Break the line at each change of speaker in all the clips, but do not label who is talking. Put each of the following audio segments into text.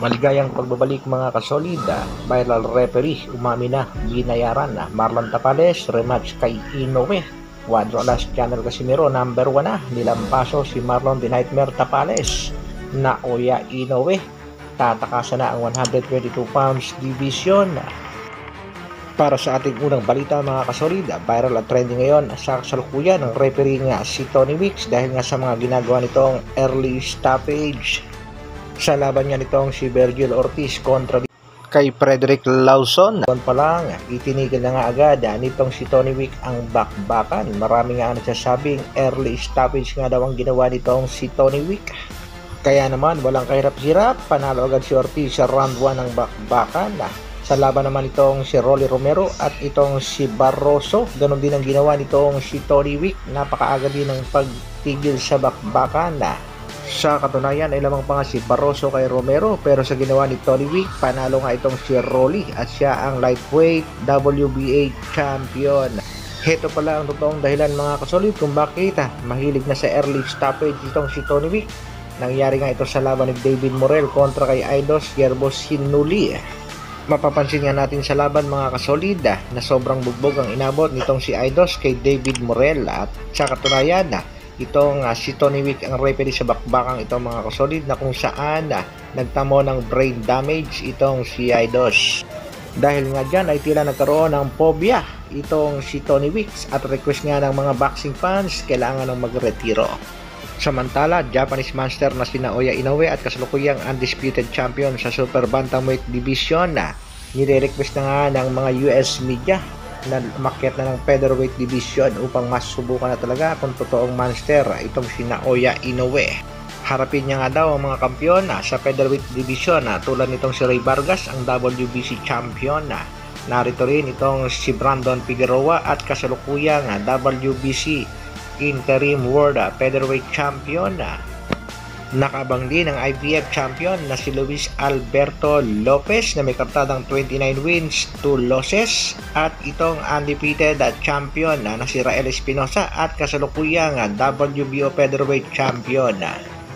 Maligayang pagbabalik mga kasolida, viral referee umami na, binayaran na Marlon Tapales, rematch kay Inoue. Cuadro Alas Channel Casimiro, number 1 na, nilampaso si Marlon the Nightmare Tapales. Naoya Inoue, tatakasan na ang 122 pounds division. Para sa ating unang balita mga kasolida, viral at trending ngayon sa kasalukuyan ng referee nga si Tony Weeks dahil nga sa mga ginagawa nitong early stoppage sa laban niya nitong si Virgil Ortiz kontra kay Frederick Lawson. Doon pa lang, itinigil na nga agad nitong si Tony Week ang bakbakan. Marami nga nagsasabing early stoppage nga daw ang ginawa nitong si Tony Week. Kaya naman, walang kahirap-hirap, panalo agad si Ortiz sa round 1 ng bakbakan. Sa laban naman itong si Rolly Romero at itong si Barroso, ganun din ang ginawa nitong si Tony Week. Napakaaga din ng pagtigil sa bakbakan. Sa katunayan ay lamang pa nga si Barroso kay Romero, pero sa ginawa ni Tony Week, panalo nga itong si Rolly at siya ang lightweight WBA champion. Heto pala ang totoong dahilan mga kasolid kung bakit mahilig na sa early stoppage itong si Tony Week. Nangyari nga ito sa laban ni David Morrell kontra kay Aidos Yerbos Hinuli. Mapapansin nga natin sa laban mga kasolid na sobrang bugbog ang inabot nitong si Aidos kay David Morrell, at sa katunayan itong si Tony Week ang referee sa bakbakang ito mga kasolid, na kung saan nagtamo ng brain damage itong si Aidos. Dahil nga dyan ay tila nagkaroon ng phobia itong si Tony Weeks at request nga ng mga boxing fans kailangan ng magretiro. Samantala, Japanese monster na si Naoya Inoue at kasalukuyang undisputed champion sa super bantamweight division nire-request na nga ng mga US media na umakyat na ng featherweight division upang mas subukan na talaga kung totoong monster itong si Naoya Inoue. Harapin niya nga daw ang mga kampiyon sa featherweight division tulad nitong si Ray Vargas, ang WBC champion. Narito rin itong si Brandon Figueroa at kasalukuyang WBC interim world featherweight champion. Nakabang din ang IBF champion na si Luis Alberto Lopez na may kartadang 29 wins, 2 losses, at itong undefeated champion na si Rael Espinosa at kasalukuyang WBO featherweight champion.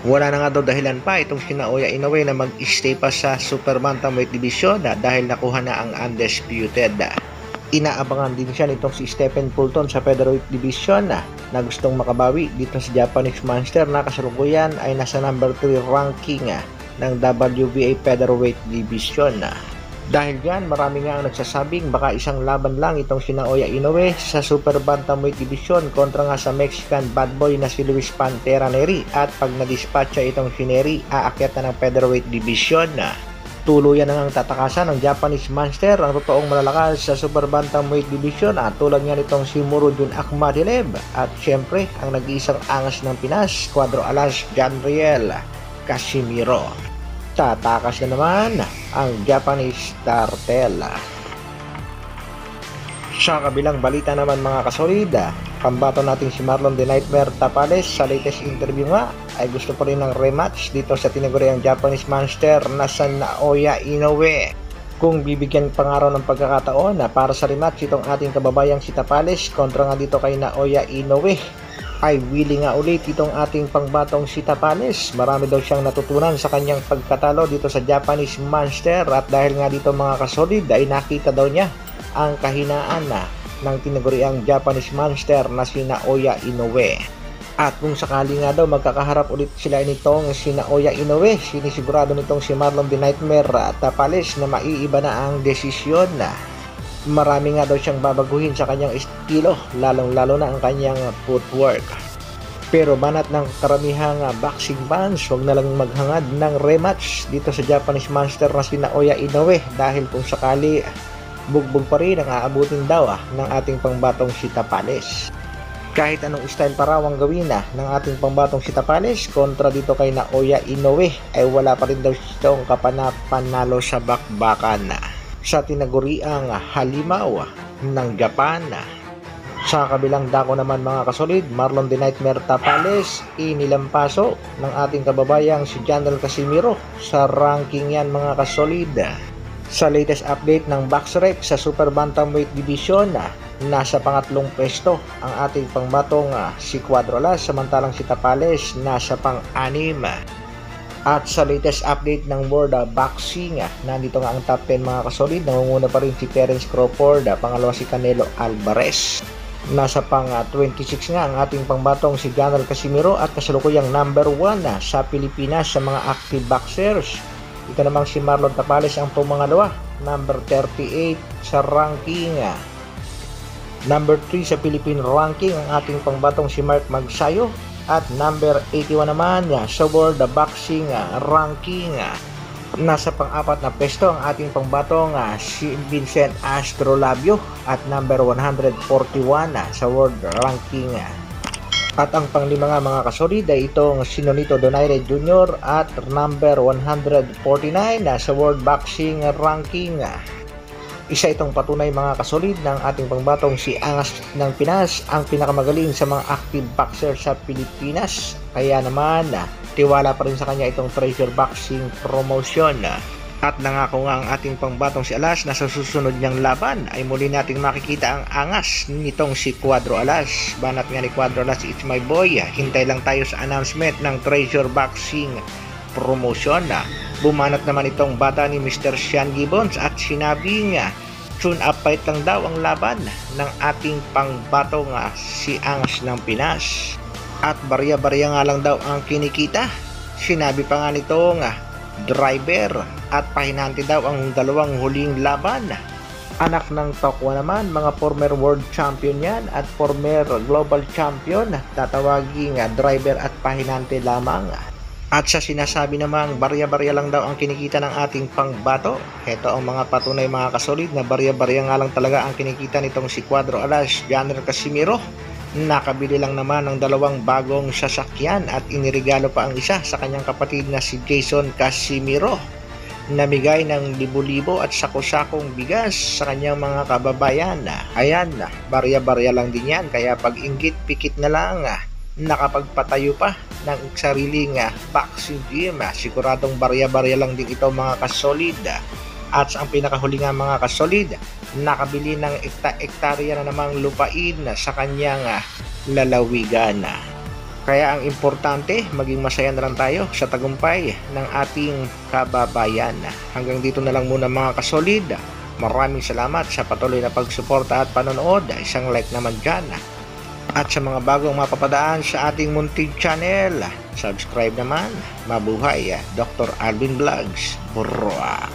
Wala na nga daw dahilan pa itong si Naoya Inoue na mag-stay pa sa super bantamweight division dahil nakuha na ang undisputed. Inaabangan din siya nitong si Stephen Fulton sa featherweight division na gustong makabawi dito sa Japanese monster na kasalukuyan ay nasa number 3 ranking ng WBA featherweight division. Dahil dyan, marami nga ang nagsasabing baka isang laban lang itong si Naoya Inoue sa super bantamweight division kontra nga sa Mexican bad boy na si Luis Pantera Neri, at pag na-dispatcha itong si Neri, aakyat na ng featherweight division. Tuluyan na ang tatakasan ng Japanese monster ang totoong malalakas sa super bantamweight division tulad nga nitong si Murodjun Akhmadileb, at syempre ang nag-iisang angas ng Pinas, Cuadro Alas Janriel Casimiro. Tatakas na naman ang Japanese Cartel. Sa kabilang balita naman mga kasolida, pambato natin si Marlon the Nightmare Tapales sa latest interview nga ay gusto pa rin ng rematch dito sa tinaguriang Japanese monster na sa Naoya Inoue. Kung bibigyan pa nga raw ng pagkakataon para sa rematch itong ating kababayang si Tapales kontra nga dito kay Naoya Inoue, ay willing nga ulit itong ating pangbatong si Tapales. Marami daw siyang natutunan sa kanyang pagkatalo dito sa Japanese monster, at dahil nga dito mga kasolid ay nakita daw niya ang kahinaan ng tinaguriang Japanese monster na si Naoya Inoue. At kung sakali nga daw magkakaharap ulit sila nitong si Naoya Inoue, sinisigurado nitong si Marlon the Nightmare Tapales na maiiba na ang desisyon. Marami nga daw siyang babaguhin sa kanyang estilo, lalong-lalo na ang kanyang footwork. Pero banat ng karamihang boxing fans, huwag na lang maghangad ng rematch dito sa Japanese monster na si Naoya Inoue, dahil kung sakali bugbog pa rin ang aabutin daw ng ating pangbatong si Tapales. Kahit anong style pa raw ang gawin ng ating pangbatong si Tapales kontra dito kay Naoya Inoue, ay wala pa rin daw siyang kapanapanalo sa bakbakan sa tinaguriang halimaw ng Japan. Sa kabilang dako naman mga kasolid, Marlon the Nightmare Tapales inilampaso ng ating kababayang si Janriel Casimiro sa ranking yan mga kasolid. Sa latest update ng BoxRec sa Super Bantamweight Division, nasa pangatlong pwesto ang ating pangbatong si Cuadro Alas, samantalang si Tapales nasa pang-anim. At sa latest update ng World Boxing, nandito nga ang top 10 mga kasolid. Nangunguna pa rin si Terence Crawford, pangalawa si Canelo Alvarez. Nasa pang 26 nga ang ating pangbatong si Donald Casimiro at kasalukuyang number 1 sa Pilipinas sa mga active boxers. Ito namang si Marlon Tapales ang pumangalawa, number 38 sa ranking. Number 3 sa Philippine ranking ang ating pangbatong si Mark Magsayo. At number 81 naman sa World Boxing ranking. Nasa pang-apat na pwesto ang ating pangbatong si Vincent Astrolabio at number 141 sa World ranking. At ang panglima nga mga kasolid ay itong si Nonito Donaire Jr. at number 149 sa World Boxing ranking. Isa itong patunay mga kasolid ng ating pangbatong si Angas ng Pinas, ang pinakamagaling sa mga active boxer sa Pilipinas. Kaya naman, tiwala pa rin sa kanya itong Treasure Boxing Promotion. At nangako nga ang ating pangbatong si Alas na sa susunod niyang laban ay muli nating makikita ang angas nitong si Cuadro Alas. Banat nga ni Cuadro Alas, it's my boy. Hintay lang tayo sa announcement ng Treasure Boxing Promotion. Bumanat naman itong bata ni Mr. Sean Gibbons at sinabi nga tune up fight lang daw ang laban ng ating pangbato nga si Angas ng Pinas. At barya-barya nga lang daw ang kinikita. Sinabi pa nga nito nga driver at pahinante daw ang dalawang huling laban. Anak ng Tokwa naman, mga former world champion yan at former global champion. Tatawaging driver at pahinante lamang. At sa sinasabi namang barya-barya lang daw ang kinikita ng ating pangbato, heto ang mga patunay mga kasolid na barya-barya nga lang talaga ang kinikita nitong si Cuadro Alas, Donald Casimiro. Nakabili lang naman ng dalawang bagong sasakyan at inirigalo pa ang isa sa kanyang kapatid na si Jason Casimiro. Namigay ng libo-libo at sako-sakong bigas sa kanyang mga kababayan. Ayan, barya-barya lang din yan, kaya pag inggit pikit na lang. Nakapagpatayo pa ng sariling boxing gym. Siguradong barya-barya lang din ito mga kasolid. At ang pinakahuli nga mga kasolid, nakabili ng ektarya na namang lupain sa kanyang lalawigan. Kaya ang importante, maging masaya na lang tayo sa tagumpay ng ating kababayan. Hanggang dito na lang muna mga kasolid. Maraming salamat sa patuloy na pagsuporta at panonood. Isang like naman dyan. At sa mga bagong mapapadaan sa ating munting channel, subscribe naman. Mabuhay, Dr. Alvin Vlogs. Burra!